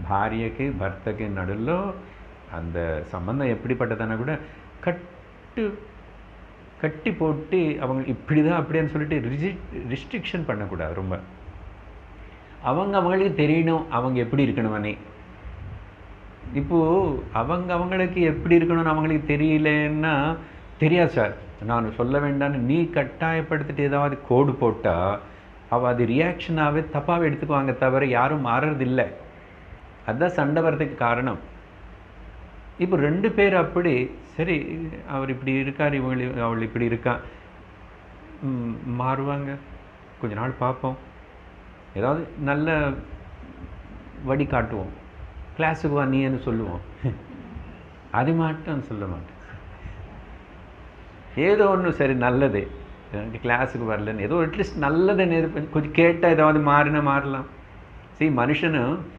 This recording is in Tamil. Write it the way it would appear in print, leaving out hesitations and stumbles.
భార్యకి భర్తకి నడుల్లో அந்த சம்பந்தம் எப்படிப்பட்டதானா கூட கட்டி போட்டு அவங்க இப்படி தான் அப்படின்னு சொல்லிட்டு ரிஸ்ட்ரிக்ஷன் பண்ணக்கூடாது. ரொம்ப அவங்களுக்கு தெரியணும் அவங்க எப்படி இருக்கணும்னே. இப்போது அவங்களுக்கு எப்படி இருக்கணும்னு அவங்களுக்கு தெரியலன்னா தெரியாது சார், நான் சொல்ல வேண்டாம்னு நீ கட்டாயப்படுத்திட்டு ஏதாவது கோடு போட்டால் அவள் அது ரியாக்ஷனாகவே தப்பாகவே எடுத்துக்குவாங்க, தவிர யாரும் மாறுறதில்லை. அதுதான் சண்டை வர்றதுக்கு காரணம். இப்போ 2 பேர் அப்படி சரி அவர் இப்படி இருக்கார், அவள் இப்படி இருக்கா, மாறுவாங்க, கொஞ்ச நாள் பார்ப்போம், ஏதாவது நல்ல வழி காட்டுவோம், கிளாஸுக்கு வா நீன்னு சொல்லுவோம். அது மட்டும் சொல்ல மாட்டேன். ஏதோ ஒன்று சரி நல்லது, எனக்கு கிளாஸுக்கு வரலன்னு ஏதோ அட்லீஸ்ட் நல்லதை கொஞ்சம் கேட்டால் ஏதாவது மாறலாம். சரி மனுஷனும்